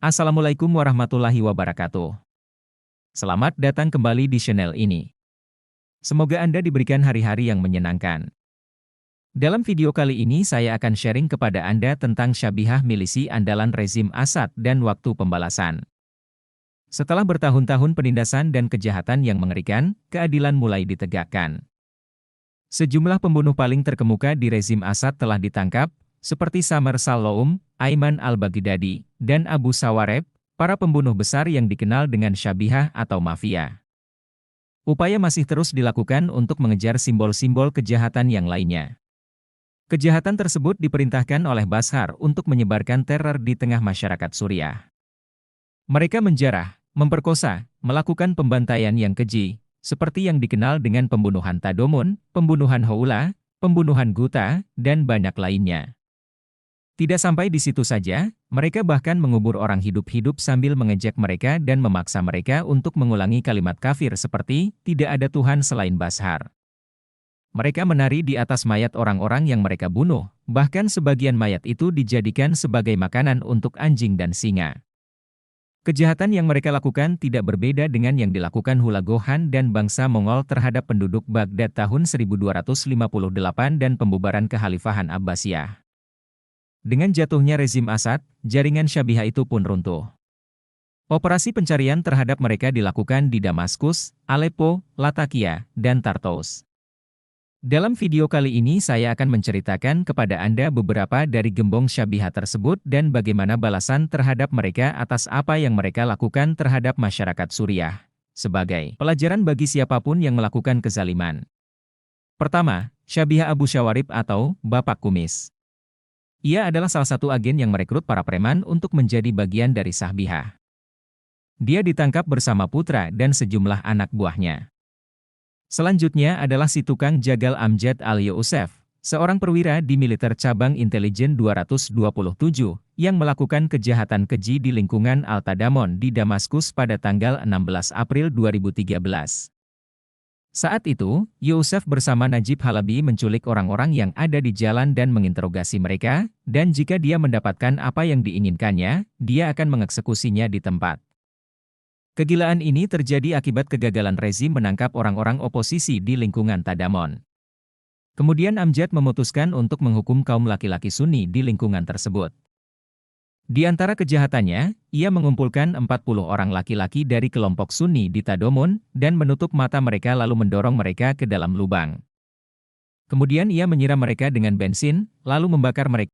Assalamualaikum warahmatullahi wabarakatuh. Selamat datang kembali di channel ini. Semoga Anda diberikan hari-hari yang menyenangkan. Dalam video kali ini saya akan sharing kepada Anda tentang Syabihah milisi andalan rezim Assad dan waktu pembalasan. Setelah bertahun-tahun penindasan dan kejahatan yang mengerikan, keadilan mulai ditegakkan. Sejumlah pembunuh paling terkemuka di rezim Assad telah ditangkap, seperti Samer Saloum, Aiman al-Baghdadi, dan Abu Sawareb, para pembunuh besar yang dikenal dengan Syabihah atau mafia. Upaya masih terus dilakukan untuk mengejar simbol-simbol kejahatan yang lainnya. Kejahatan tersebut diperintahkan oleh Bashar untuk menyebarkan teror di tengah masyarakat Suriah. Mereka menjarah, memperkosa, melakukan pembantaian yang keji, seperti yang dikenal dengan pembunuhan Tadomun, pembunuhan Houla, pembunuhan Guta, dan banyak lainnya. Tidak sampai di situ saja, mereka bahkan mengubur orang hidup-hidup sambil mengejek mereka dan memaksa mereka untuk mengulangi kalimat kafir seperti, tidak ada Tuhan selain Bashar. Mereka menari di atas mayat orang-orang yang mereka bunuh, bahkan sebagian mayat itu dijadikan sebagai makanan untuk anjing dan singa. Kejahatan yang mereka lakukan tidak berbeda dengan yang dilakukan Hulagu Khan dan bangsa Mongol terhadap penduduk Baghdad tahun 1258 dan pembubaran Kekhalifahan Abbasiyah. Dengan jatuhnya rezim Assad, jaringan Syabihah itu pun runtuh. Operasi pencarian terhadap mereka dilakukan di Damaskus, Aleppo, Latakia, dan Tartous. Dalam video kali ini saya akan menceritakan kepada Anda beberapa dari gembong Syabihah tersebut dan bagaimana balasan terhadap mereka atas apa yang mereka lakukan terhadap masyarakat Suriah, sebagai pelajaran bagi siapapun yang melakukan kezaliman. Pertama, Syabihah Abu Syawarib atau Bapak Kumis. Ia adalah salah satu agen yang merekrut para preman untuk menjadi bagian dari Syabihah. Dia ditangkap bersama putra dan sejumlah anak buahnya. Selanjutnya adalah si tukang jagal Amjad al-Yousef, seorang perwira di militer cabang intelijen 227, yang melakukan kejahatan keji di lingkungan Al-Tadamon di Damaskus pada tanggal 16 April 2013. Saat itu, Yousef bersama Najib Halabi menculik orang-orang yang ada di jalan dan menginterogasi mereka, dan jika dia mendapatkan apa yang diinginkannya, dia akan mengeksekusinya di tempat. Kegilaan ini terjadi akibat kegagalan rezim menangkap orang-orang oposisi di lingkungan Tadamon. Kemudian Amjad memutuskan untuk menghukum kaum laki-laki Sunni di lingkungan tersebut. Di antara kejahatannya, ia mengumpulkan 40 orang laki-laki dari kelompok Sunni di Tadomun, dan menutup mata mereka lalu mendorong mereka ke dalam lubang. Kemudian ia menyiram mereka dengan bensin, lalu membakar mereka.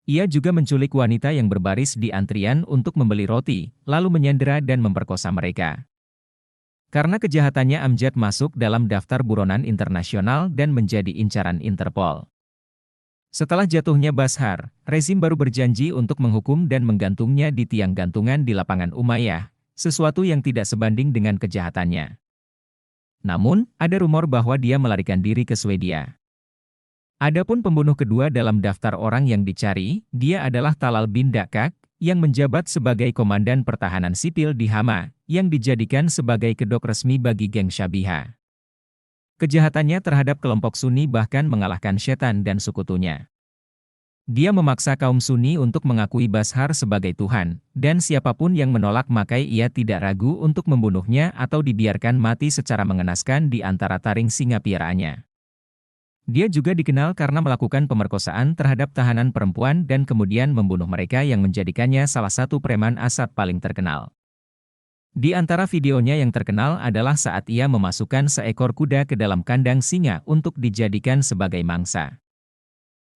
Ia juga menculik wanita yang berbaris di antrian untuk membeli roti, lalu menyandera dan memperkosa mereka. Karena kejahatannya Amjad masuk dalam daftar buronan internasional dan menjadi incaran Interpol. Setelah jatuhnya Bashar, rezim baru berjanji untuk menghukum dan menggantungnya di tiang gantungan di lapangan Umayyah, sesuatu yang tidak sebanding dengan kejahatannya. Namun, ada rumor bahwa dia melarikan diri ke Swedia. Adapun pembunuh kedua dalam daftar orang yang dicari, dia adalah Talal bin Dakak, yang menjabat sebagai komandan pertahanan sipil di Hama, yang dijadikan sebagai kedok resmi bagi geng Syabihah. Kejahatannya terhadap kelompok Sunni bahkan mengalahkan Setan dan sekutunya. Dia memaksa kaum Sunni untuk mengakui Bashar sebagai Tuhan, dan siapapun yang menolak maka ia tidak ragu untuk membunuhnya atau dibiarkan mati secara mengenaskan di antara taring singa piaraannya. Dia juga dikenal karena melakukan pemerkosaan terhadap tahanan perempuan dan kemudian membunuh mereka yang menjadikannya salah satu preman Assad paling terkenal. Di antara videonya yang terkenal adalah saat ia memasukkan seekor kuda ke dalam kandang singa untuk dijadikan sebagai mangsa.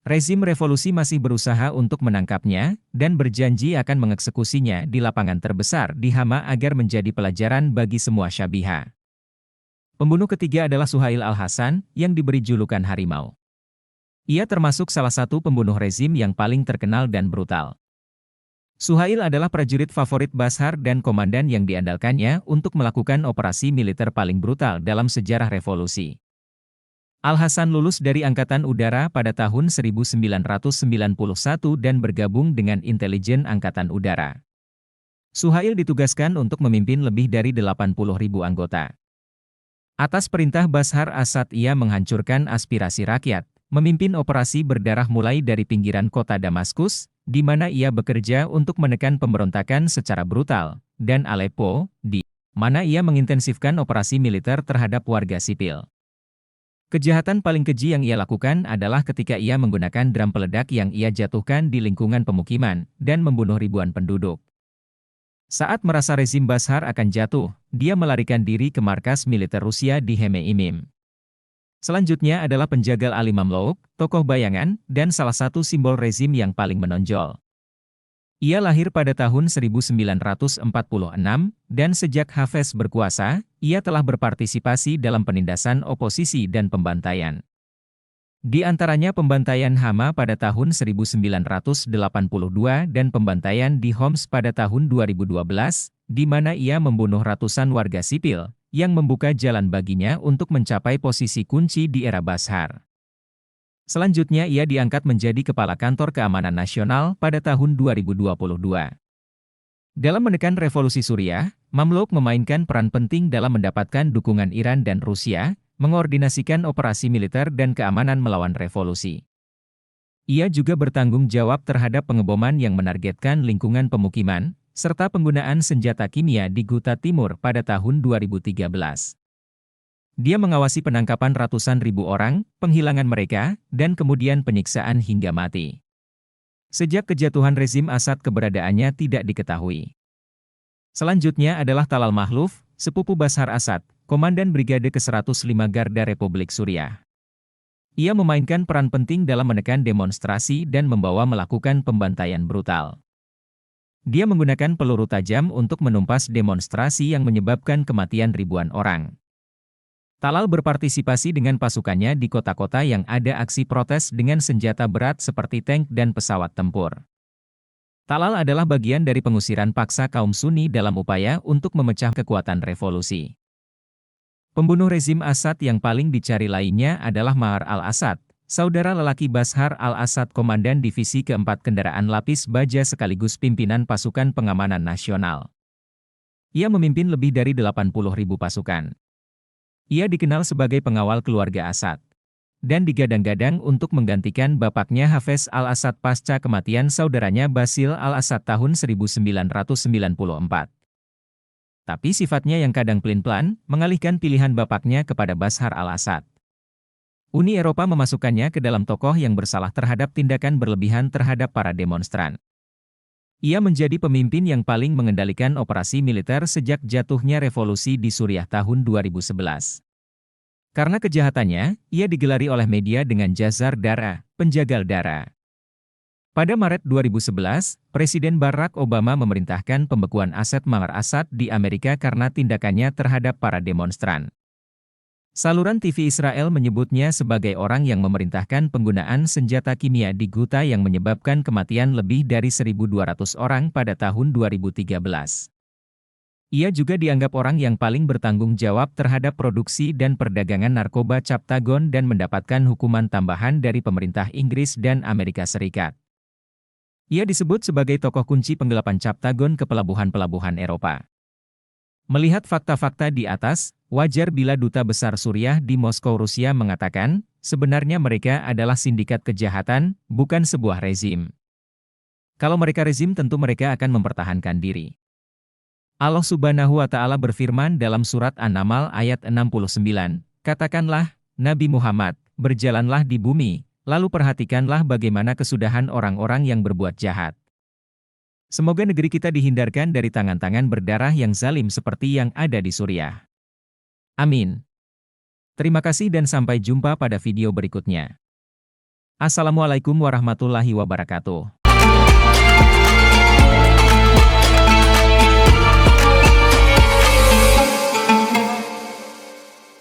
Rezim revolusi masih berusaha untuk menangkapnya, dan berjanji akan mengeksekusinya di lapangan terbesar di Hama agar menjadi pelajaran bagi semua Syabihah. Pembunuh ketiga adalah Suhail al-Hasan, yang diberi julukan Harimau. Ia termasuk salah satu pembunuh rezim yang paling terkenal dan brutal. Suhail adalah prajurit favorit Bashar dan komandan yang diandalkannya untuk melakukan operasi militer paling brutal dalam sejarah revolusi. Al-Hasan lulus dari Angkatan Udara pada tahun 1991 dan bergabung dengan intelijen Angkatan Udara. Suhail ditugaskan untuk memimpin lebih dari 80.000 anggota. Atas perintah Bashar Assad ia menghancurkan aspirasi rakyat, memimpin operasi berdarah mulai dari pinggiran kota Damaskus, di mana ia bekerja untuk menekan pemberontakan secara brutal, dan Aleppo, di mana ia mengintensifkan operasi militer terhadap warga sipil. Kejahatan paling keji yang ia lakukan adalah ketika ia menggunakan drum peledak yang ia jatuhkan di lingkungan pemukiman dan membunuh ribuan penduduk. Saat merasa rezim Bashar akan jatuh, dia melarikan diri ke markas militer Rusia di Hmeimim. Selanjutnya adalah penjagal Ali Mamluk, tokoh bayangan, dan salah satu simbol rezim yang paling menonjol. Ia lahir pada tahun 1946, dan sejak Hafez berkuasa, ia telah berpartisipasi dalam penindasan oposisi dan pembantaian. Di antaranya pembantaian Hama pada tahun 1982 dan pembantaian di Homs pada tahun 2012, di mana ia membunuh ratusan warga sipil, yang membuka jalan baginya untuk mencapai posisi kunci di era Bashar. Selanjutnya ia diangkat menjadi Kepala Kantor Keamanan Nasional pada tahun 2022. Dalam menekan revolusi Suriah, Mamluk memainkan peran penting dalam mendapatkan dukungan Iran dan Rusia, mengordinasikan operasi militer dan keamanan melawan revolusi. Ia juga bertanggung jawab terhadap pengeboman yang menargetkan lingkungan pemukiman, serta penggunaan senjata kimia di Ghouta Timur pada tahun 2013. Dia mengawasi penangkapan ratusan ribu orang, penghilangan mereka, dan kemudian penyiksaan hingga mati. Sejak kejatuhan rezim Assad keberadaannya tidak diketahui. Selanjutnya adalah Talal Mahluf, sepupu Bashar Assad, Komandan Brigade ke-105 Garda Republik Suriah. Ia memainkan peran penting dalam menekan demonstrasi dan membawa melakukan pembantaian brutal. Dia menggunakan peluru tajam untuk menumpas demonstrasi yang menyebabkan kematian ribuan orang. Talal berpartisipasi dengan pasukannya di kota-kota yang ada aksi protes dengan senjata berat seperti tank dan pesawat tempur. Talal adalah bagian dari pengusiran paksa kaum Sunni dalam upaya untuk memecah kekuatan revolusi. Pembunuh rezim Assad yang paling dicari lainnya adalah Maher al-Assad, saudara lelaki Bashar al-Assad, Komandan Divisi Keempat Kendaraan Lapis Baja sekaligus pimpinan pasukan pengamanan nasional. Ia memimpin lebih dari 80.000 pasukan. Ia dikenal sebagai pengawal keluarga Assad, dan digadang-gadang untuk menggantikan bapaknya Hafez al-Assad pasca kematian saudaranya Basil al-Assad tahun 1994. Tapi sifatnya yang kadang pelin-pelan, mengalihkan pilihan bapaknya kepada Bashar al-Assad. Uni Eropa memasukkannya ke dalam tokoh yang bersalah terhadap tindakan berlebihan terhadap para demonstran. Ia menjadi pemimpin yang paling mengendalikan operasi militer sejak jatuhnya revolusi di Suriah tahun 2011. Karena kejahatannya, ia digelari oleh media dengan Jazar Dara, penjagal dara. Pada Maret 2011, Presiden Barack Obama memerintahkan pembekuan aset Maher Assad di Amerika karena tindakannya terhadap para demonstran. Saluran TV Israel menyebutnya sebagai orang yang memerintahkan penggunaan senjata kimia di Ghouta yang menyebabkan kematian lebih dari 1.200 orang pada tahun 2013. Ia juga dianggap orang yang paling bertanggung jawab terhadap produksi dan perdagangan narkoba Captagon dan mendapatkan hukuman tambahan dari pemerintah Inggris dan Amerika Serikat. Ia disebut sebagai tokoh kunci penggelapan Captagon ke pelabuhan-pelabuhan Eropa. Melihat fakta-fakta di atas, wajar bila Duta Besar Suriah di Moskow, Rusia mengatakan, sebenarnya mereka adalah sindikat kejahatan, bukan sebuah rezim. Kalau mereka rezim tentu mereka akan mempertahankan diri. Allah Subhanahu wa Ta'ala berfirman dalam surat An-Naml ayat 69, katakanlah, Nabi Muhammad, berjalanlah di bumi, lalu perhatikanlah bagaimana kesudahan orang-orang yang berbuat jahat. Semoga negeri kita dihindarkan dari tangan-tangan berdarah yang zalim seperti yang ada di Suriah. Amin. Terima kasih dan sampai jumpa pada video berikutnya. Assalamualaikum warahmatullahi wabarakatuh.